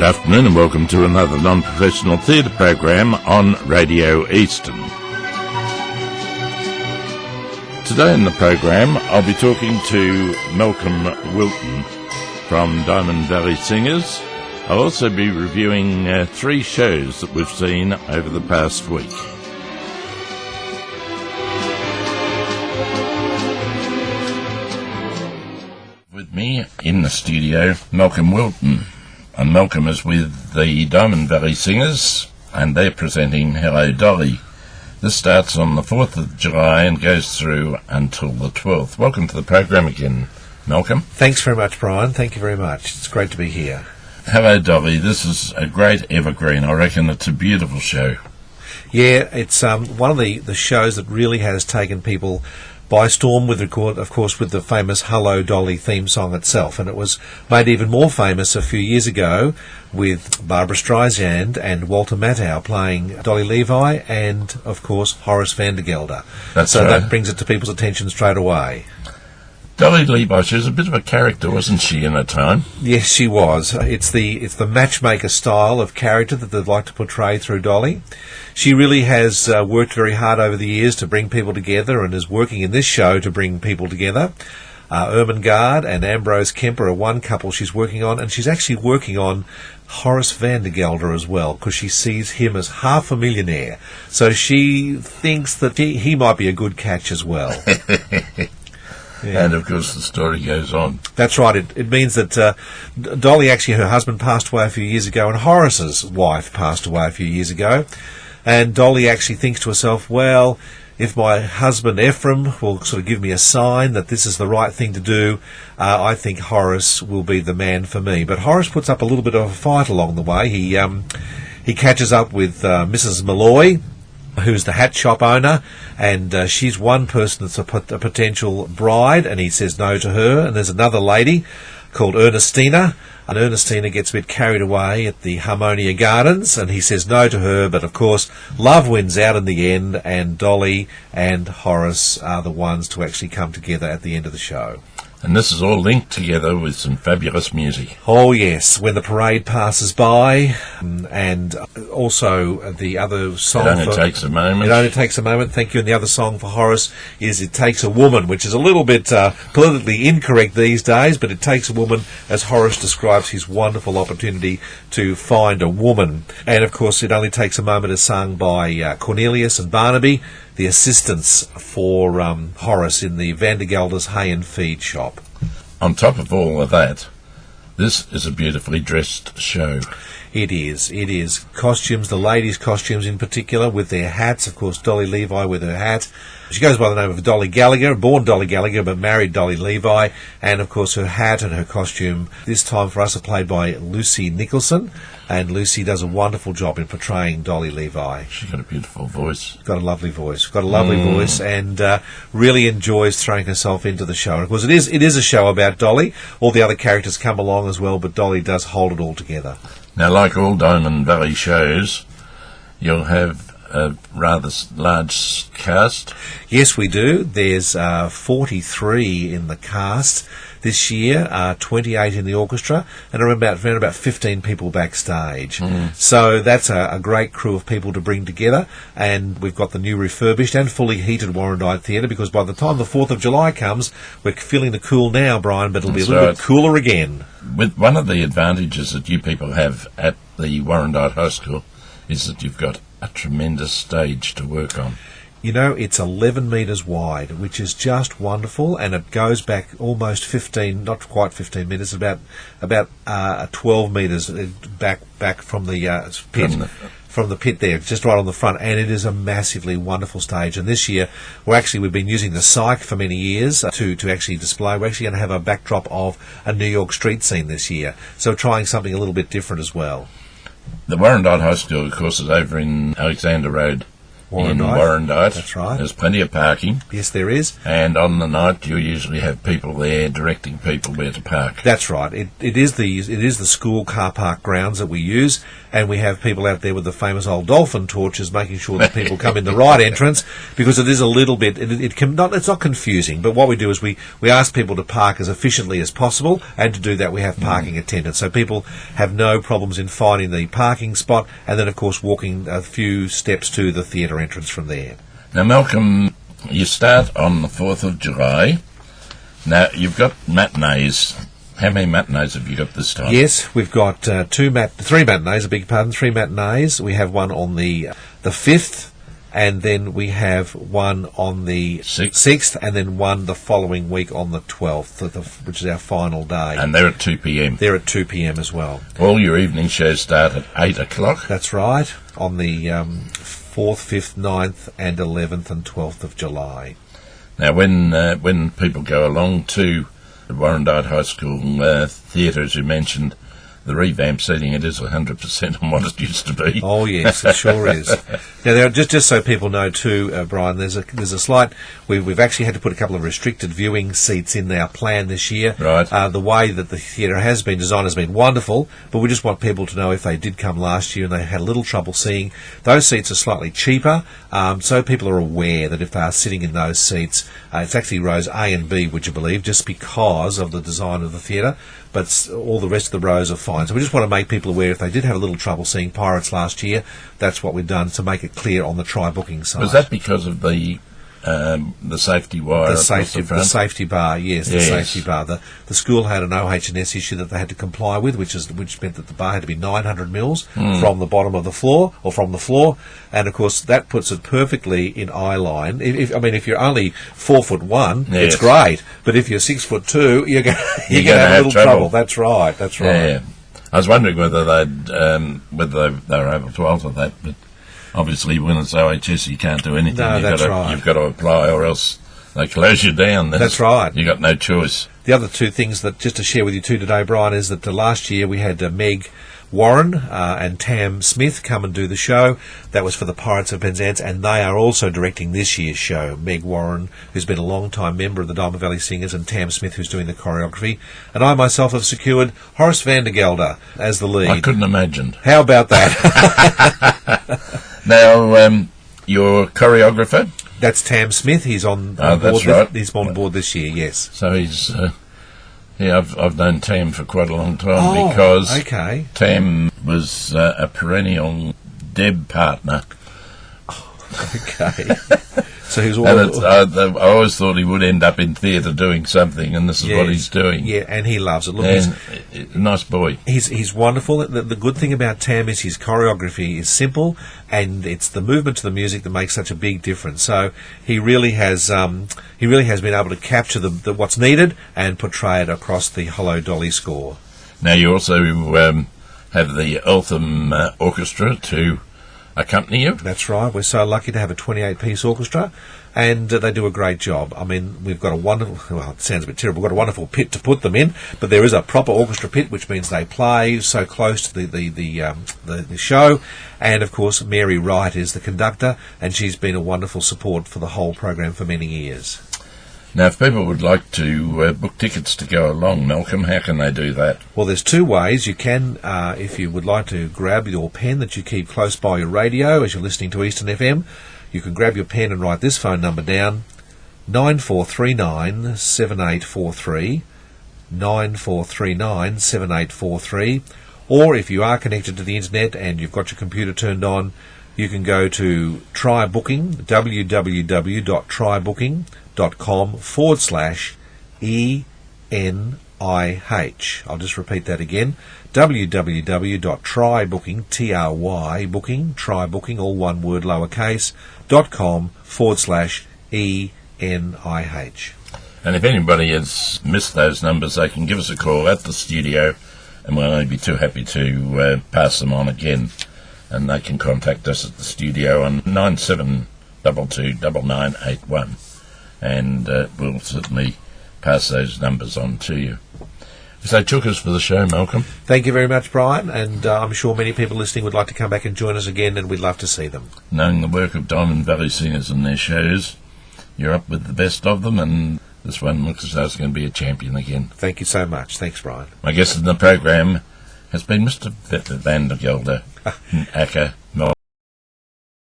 Good afternoon and welcome to another non-professional theatre program on Radio Eastern. Today in the program I'll be talking to Malcolm Wilton from Diamond Valley Singers. I'll also be reviewing 3 shows that we've seen over the past week. With me in the studio, Malcolm Wilton. And Malcolm is with the Diamond Valley Singers, and they're presenting Hello, Dolly. This starts on the 4th of July and goes through until the 12th. Welcome to the program again, Malcolm. Thanks very much, Brian. Thank you very much. It's great to be here. Hello, Dolly. This is a great evergreen. I reckon it's a beautiful show. Yeah, it's one of the shows that really has taken people by storm, with of course with the famous Hello Dolly theme song itself, and it was made even more famous a few years ago with Barbara Streisand and Walter Matthau playing Dolly Levi and of course Horace Vandergelder. That's so right. That brings it to people's attention straight away. Dolly Levi, she was a bit of a character, wasn't she, in her time? Yes, she was. It's the matchmaker style of character that they'd like to portray through Dolly. She really has worked very hard over the years to bring people together and is working in this show to bring people together. Ermengarde and Ambrose Kemper are one couple she's working on, and she's actually working on Horace Vandergelder as well, because she sees him as half a millionaire. So she thinks that he might be a good catch as well. Yeah. And, of course, the story goes on. That's right. It means that Dolly, actually, her husband passed away a few years ago, and Horace's wife passed away a few years ago. And Dolly actually thinks to herself, well, if my husband Ephraim will sort of give me a sign that this is the right thing to do, I think Horace will be the man for me. But Horace puts up a little bit of a fight along the way. He catches up with Mrs. Malloy, who's the hat shop owner, and she's one person that's a potential bride, and he says no to her. And there's another lady called Ernestina, and Ernestina gets a bit carried away at the Harmonia Gardens, and he says no to her, but of course love wins out in the end, and Dolly and Horace are the ones to actually come together at the end of the show. And this is all linked together with some fabulous music. Oh yes, When the Parade Passes By, and also the other song. It only takes a moment. It only takes a moment, thank you. And the other song for Horace is It Takes a Woman, which is a little bit politically incorrect these days, but it takes a woman as Horace describes his wonderful opportunity to find a woman. And of course It Only Takes a Moment is sung by Cornelius and Barnaby, the assistants for Horace in the Vandergelder's hay and feed shop. On top of all of that, this is a beautifully dressed show. It is. Costumes, the ladies' costumes in particular, with their hats. Of course, Dolly Levi with her hat. She goes by the name of Dolly Gallagher, born Dolly Gallagher, but married Dolly Levi. And, of course, her hat and her costume this time for us are played by Lucy Nicholson. And Lucy does a wonderful job in portraying Dolly Levi. She's got a beautiful voice. Got a lovely voice, and really enjoys throwing herself into the show. And of course, it is a show about Dolly. All the other characters come along as well, but Dolly does hold it all together. Now, like all Diamond Valley shows, you'll have a rather large cast. Yes, we do. There's 43 in the cast this year, 28 in the orchestra, and around about 15 people backstage. So that's a great crew of people to bring together, and we've got the new refurbished and fully heated Warrandyte Theatre, because by the time the 4th of July comes, we're feeling the cool now, Brian, but it'll be a little bit cooler again. With one of the advantages that you people have at the Warrandyte High School is that you've got a tremendous stage to work on. You know, it's 11 metres wide, which is just wonderful, and it goes back almost 15, not quite 15 metres, about 12 metres back from the pit. From the pit there, just right on the front, and it is a massively wonderful stage. And this year, we've been using the Psych for many years to actually display. We're actually going to have a backdrop of a New York street scene this year, so trying something a little bit different as well. The Warrandyte High School, of course, is over in Alexander Road Warrandyte. That's right. There's plenty of parking. Yes, there is. And on the night, you usually have people there directing people where to park. That's right. It is the school car park grounds that we use, and we have people out there with the famous old dolphin torches, making sure that people come in the right entrance, because it is a little bit. It's not confusing, but what we do is we ask people to park as efficiently as possible, and to do that we have parking attendants, so people have no problems in finding the parking spot, and then of course walking a few steps to the theatre entrance from there. Now, Malcolm, you start on the 4th of July. Now, you've got matinees. How many matinees have you got this time? Yes, we've got three matinees, three matinees. We have one on the 5th, and then we have one on the 6th, and then one the following week on the 12th, which is our final day. And they're at 2 p.m. They're at 2 p.m. as well. All your evening shows start at 8 o'clock. That's right, on the 4th, 5th, 9th, and 11th and 12th of July. Now, when people go along to the Warrandyte High School theatre, as you mentioned, the revamped seating, it is 100% on what it used to be. Oh yes, it sure is. Now, there are, just so people know too, Brian, there's a slight. We've actually had to put a couple of restricted viewing seats in our plan this year. Right. The way that the theatre has been designed has been wonderful, but we just want people to know if they did come last year and they had a little trouble seeing, those seats are slightly cheaper, so people are aware that if they are sitting in those seats, it's actually rows A and B, would you believe, just because of the design of the theatre, but all the rest of the rows are fine. So we just want to make people aware if they did have a little trouble seeing Pirates last year, that's what we've done to make it clear on the try-booking side. Was that because of the safety wire? The safety bar, yes, the safety bar. The school had an OH&S issue that they had to comply with, which meant that the bar had to be 900 mils from the bottom of the floor, or from the floor, and of course that puts it perfectly in eye line. If you're only 4'1", it's great, but if you're 6'2", you're going to have a little trouble. That's right. Yeah. I was wondering whether they were able to alter that, but obviously when it's OHS you can't do anything. No, You've got to apply, or else they close you down. That's right. You've got no choice. The other two things that just to share with you too today, Brian, is that last year we had Meg Warren and Tam Smith come and do the show. That was for the Pirates of Penzance, and they are also directing this year's show. Meg Warren, who's been a long-time member of the Diamond Valley Singers, and Tam Smith, who's doing the choreography. And I myself have secured Horace Vandergelder as the lead. I couldn't imagine. How about that? Now, your choreographer? That's Tam Smith. He's on board. That's right. He's on board this year, yes. So he's... I've known Tam for quite a long time because Tam was a perennial Deb partner. Okay. So he's I always thought he would end up in theatre doing something, and this is what he's doing. Yeah, and he loves it. Look, he's a nice boy. He's wonderful. The good thing about Tam is his choreography is simple, and it's the movement to the music that makes such a big difference. So he really has been able to capture the what's needed and portray it across the Hello Dolly score. Now you also have the Eltham Orchestra to accompany you. That's right. We're so lucky to have a 28-piece orchestra, and they do a great job. I mean, we've got a wonderful, well, it sounds a bit terrible, we've got a wonderful pit to put them in, but there is a proper orchestra pit, which means they play so close to the show. And of course, Mary Wright is the conductor, and she's been a wonderful support for the whole program for many years. Now, if people would like to book tickets to go along, Malcolm, how can they do that? Well, there's two ways. You can, if you would like to grab your pen that you keep close by your radio as you're listening to Eastern FM, you can grab your pen and write this phone number down, 9439 7843, 9439 7843, or if you are connected to the internet and you've got your computer turned on, you can go to TryBooking, www.trybooking.com/ENIH. I'll just repeat that again, www.trybooking, all one word lowercase, .com/ENIH. And if anybody has missed those numbers, they can give us a call at the studio, and we'll only be too happy to pass them on again. And they can contact us at the studio on 97229981, and we'll certainly pass those numbers on to you. So took us for the show, Malcolm. Thank you very much, Brian, and I'm sure many people listening would like to come back and join us again, and we'd love to see them. Knowing the work of Diamond Valley Singers and their shows, you're up with the best of them, and this one looks as though it's going to be a champion again. Thank you so much. Thanks, Brian. My guest in the program has been Mr. Van der Gelder, Acker,